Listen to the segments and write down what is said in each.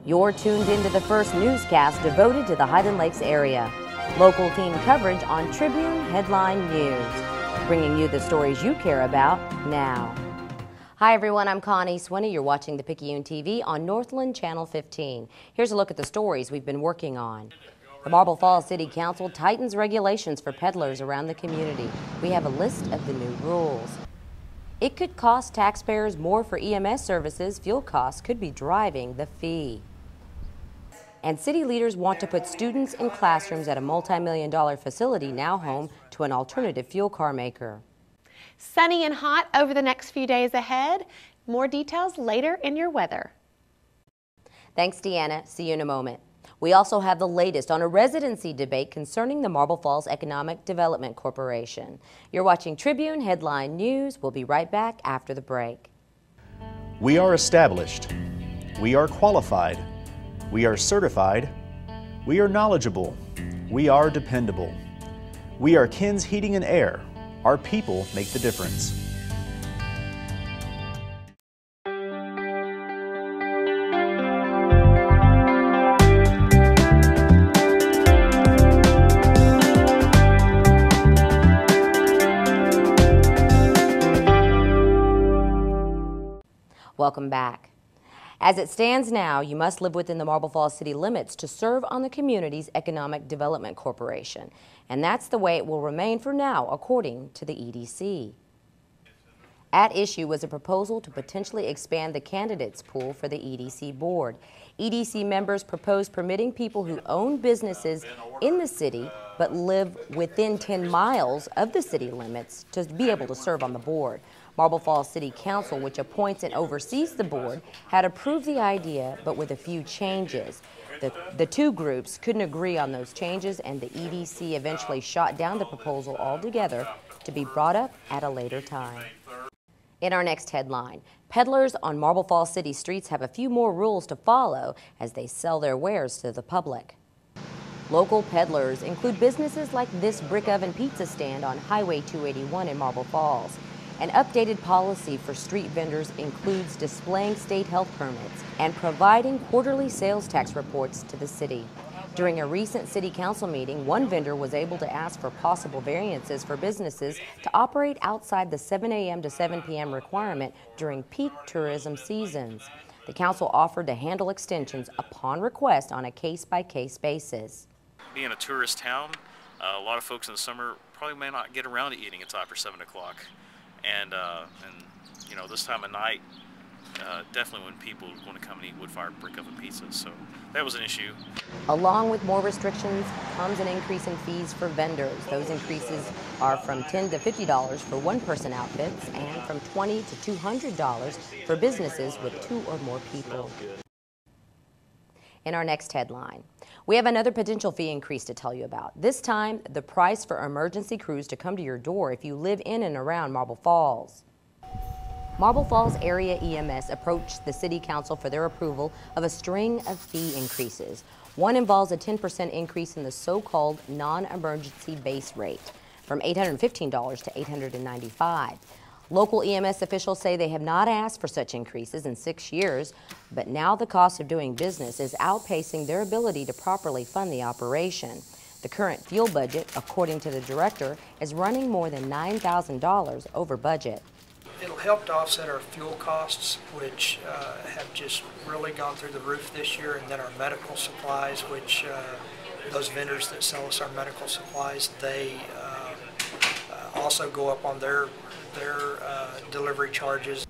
You're tuned into the first newscast devoted to the Highland Lakes area. Local team coverage on Tribune Headline News, bringing you the stories you care about now. Hi everyone, I'm Connie Swinney. You're watching the Picayune TV on Northland Channel 15. Here's a look at the stories we've been working on. The Marble Falls City Council tightens regulations for peddlers around the community. We have a list of the new rules. It could cost taxpayers more for EMS services. Fuel costs could be driving the fee. And city leaders want to put students in classrooms at a multi-million-dollar facility now home to an alternative fuel car maker. Sunny and hot over the next few days ahead. More details later in your weather. Thanks, Deanna. See you in a moment. We also have the latest on a residency debate concerning the Marble Falls Economic Development Corporation. You're watching Tribune Headline News. We'll be right back after the break. We are established. We are qualified. We are certified. We are knowledgeable. We are dependable. We are Ken's Heating and Air. Our people make the difference. Welcome back. As it stands now, you must live within the Marble Falls city limits to serve on the community's Economic Development Corporation. And that's the way it will remain for now, according to the EDC. At issue was a proposal to potentially expand the candidates pool for the EDC board. EDC members proposed permitting people who own businesses in the city but live within 10 miles of the city limits to be able to serve on the board. Marble Falls City Council, which appoints and oversees the board, had approved the idea, but with a few changes. The two groups couldn't agree on those changes, and the EDC eventually shot down the proposal altogether to be brought up at a later time. In our next headline, peddlers on Marble Falls City streets have a few more rules to follow as they sell their wares to the public. Local peddlers include businesses like this brick oven pizza stand on Highway 281 in Marble Falls. An updated policy for street vendors includes displaying state health permits and providing quarterly sales tax reports to the city. During a recent city council meeting, one vendor was able to ask for possible variances for businesses to operate outside the 7 a.m. to 7 p.m. requirement during peak tourism seasons. The council offered to handle extensions upon request on a case-by-case basis. Being a tourist town, a lot of folks in the summer probably may not get around to eating until after 7 o'clock. And you know, this time of night, definitely when people want to come and eat wood-fired brick oven pizzas, so that was an issue. Along with more restrictions comes an increase in fees for vendors. Those increases are from $10 to $50 for one-person outfits and from $20 to $200 for businesses with 2 or more people. In our next headline, we have another potential fee increase to tell you about. This time, the price for emergency crews to come to your door if you live in and around Marble Falls. Marble Falls Area EMS approached the City Council for their approval of a string of fee increases. One involves a 10% increase in the so-called non-emergency base rate from $815 to $895. Local EMS officials say they have not asked for such increases in 6 years, but now the cost of doing business is outpacing their ability to properly fund the operation. The current fuel budget, according to the director, is running more than $9,000 over budget. It'll help to offset our fuel costs, which have just really gone through the roof this year, and then our medical supplies, which those vendors that sell us our medical supplies, they also go up on their delivery charges.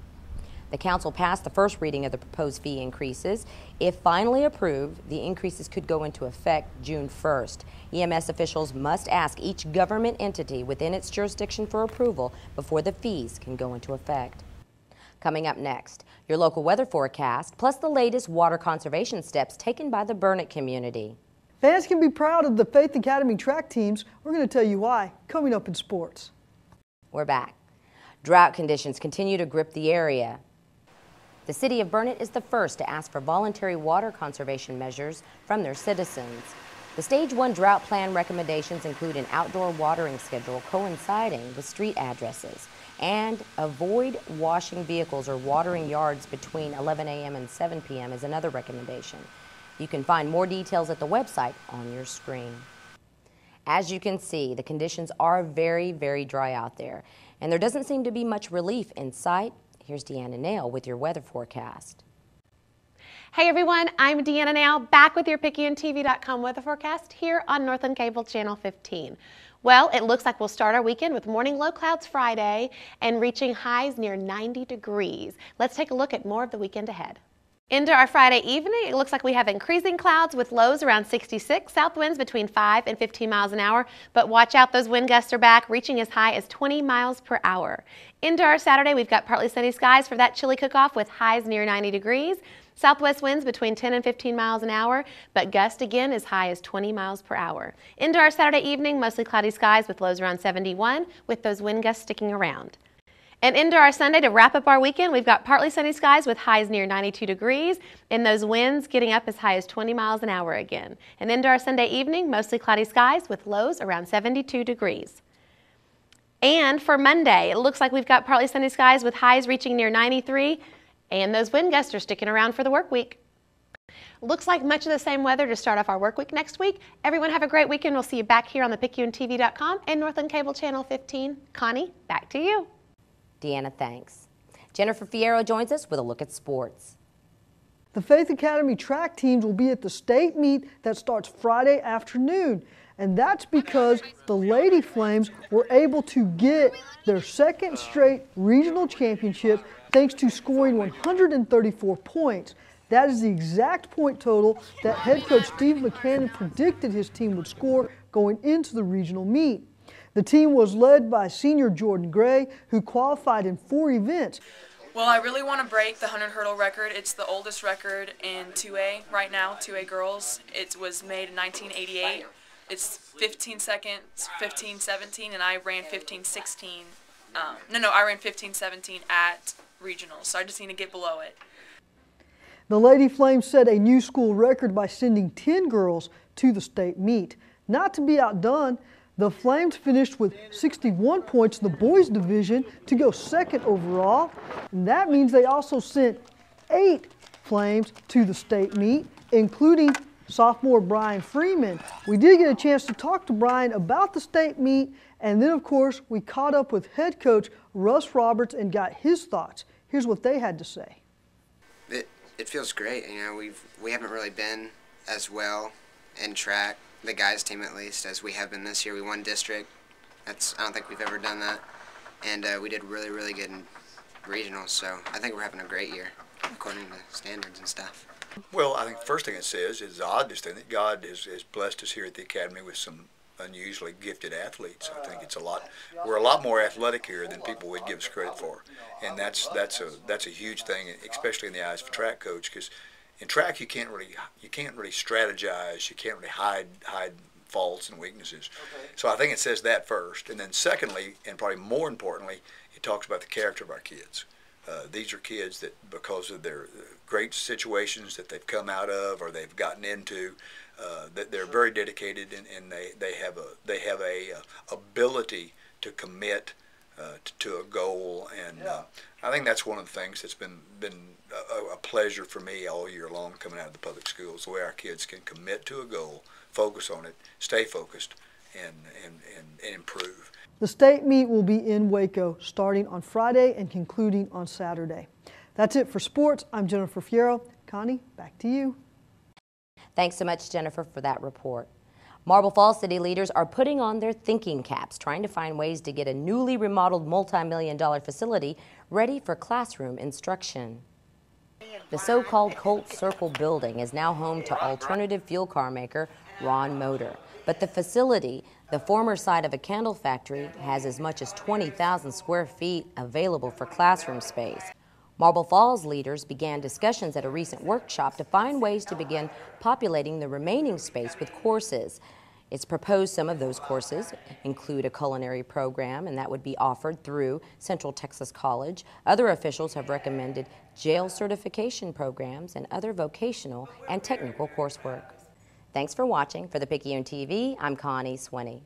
The council passed the first reading of the proposed fee increases. If finally approved, the increases could go into effect June 1st. EMS officials must ask each government entity within its jurisdiction for approval before the fees can go into effect. Coming up next, your local weather forecast, plus the latest water conservation steps taken by the BURNET community. Fans can be proud of the Faith Academy track teams. We're going to tell you why, coming up in sports. We're back. Drought conditions continue to grip the area. The city of BURNET is the first to ask for voluntary water conservation measures from their citizens. The Stage 1 drought plan recommendations include an outdoor watering schedule coinciding with street addresses And avoid washing vehicles or watering yards between 11 a.m. and 7 p.m. is another recommendation. You can find more details at the website on your screen. As you can see, the conditions are very, very dry out there, and there doesn't seem to be much relief in sight. Here's Deanna Nail with your weather forecast. Hey everyone, I'm Deanna Nail, back with your PicayuneTV.com weather forecast here on Northland Cable Channel 15. Well, it looks like we'll start our weekend with morning low clouds Friday and reaching highs near 90 degrees. Let's take a look at more of the weekend ahead. Into our Friday evening, it looks like we have increasing clouds with lows around 66, south winds between 5 and 15 miles an hour, but watch out, those wind gusts are back, reaching as high as 20 miles per hour. Into our Saturday, we've got partly sunny skies for that chilly cook-off with highs near 90 degrees. Southwest winds between 10 and 15 miles an hour, but gust again as high as 20 miles per hour. Into our Saturday evening, mostly cloudy skies with lows around 71, with those wind gusts sticking around. And into our Sunday, to wrap up our weekend, we've got partly sunny skies with highs near 92 degrees, and those winds getting up as high as 20 miles an hour again. And into our Sunday evening, mostly cloudy skies with lows around 72 degrees. And for Monday, it looks like we've got partly sunny skies with highs reaching near 93, and those wind gusts are sticking around for the work week. Looks like much of the same weather to start off our work week next week. Everyone have a great weekend. We'll see you back here on the PicayuneTV.com and Northland Cable Channel 15. Connie, back to you. Deanna, thanks. Jennifer Fierro joins us with a look at sports. The Faith Academy track teams will be at the state meet that starts Friday afternoon. And that's because the Lady Flames were able to get their second straight regional championship thanks to scoring 134 points. That is the exact point total that head coach Steve McCannon predicted his team would score going into the regional meet. The team was led by senior Jordan Gray, who qualified in 4 events. Well, I really want to break the 100 hurdle record. It's the oldest record in 2A right now, 2A girls. It was made in 1988. It's 15 seconds, 15:17, and I ran 15:16. I ran 15:17 at regionals, so I just need to get below it. The Lady Flames set a new school record by sending 10 girls to the state meet. Not to be outdone, the Flames finished with 61 points in the boys division to go second overall. And that means they also sent 8 Flames to the state meet, including sophomore Brian Freeman. We did get a chance to talk to Brian about the state meet, and then of course we caught up with head coach Russ Roberts and got his thoughts. Here's what they had to say. It feels great. You know, we haven't really been as well in track, the guys team at least, as we have been this year. We won district. I don't think we've ever done that, and we did really, really good in regionals. So I think we're having a great year according to standards and stuff. Well, I think the first thing it says is the oddest thing that God has blessed us here at the Academy with some unusually gifted athletes. I think we're a lot more athletic here than people would give us credit for, and that's a huge thing, especially in the eyes of a track coach, because in track you can't really strategize, you can't really hide faults and weaknesses. Okay. So I think it says that first, and then secondly, and probably more importantly, it talks about the character of our kids. These are kids that, because of their great situations that they've come out of or they've gotten into, that they're very dedicated, and they have a ability to commit to a goal, and I think that's one of the things that's been a pleasure for me all year long coming out of the public schools, the way our kids can commit to a goal, focus on it, stay focused, and improve. The state meet will be in Waco starting on Friday and concluding on Saturday. That's it for sports. I'm Jennifer Fierro. Connie, back to you. Thanks so much, Jennifer, for that report. Marble Falls city leaders are putting on their thinking caps, trying to find ways to get a newly remodeled multi-million-dollar facility ready for classroom instruction. The so-called Colt Circle building is now home to alternative fuel car maker Ron Motor. But the facility, the former site of a candle factory, has as much as 20,000 square feet available for classroom space. Marble Falls leaders began discussions at a recent workshop to find ways to begin populating the remaining space with courses. It's proposed some of those courses include a culinary program, and that would be offered through Central Texas College. Other officials have recommended jail certification programs and other vocational and technical coursework. Thanks for watching. For the Picayune TV, I'm Connie Swinney.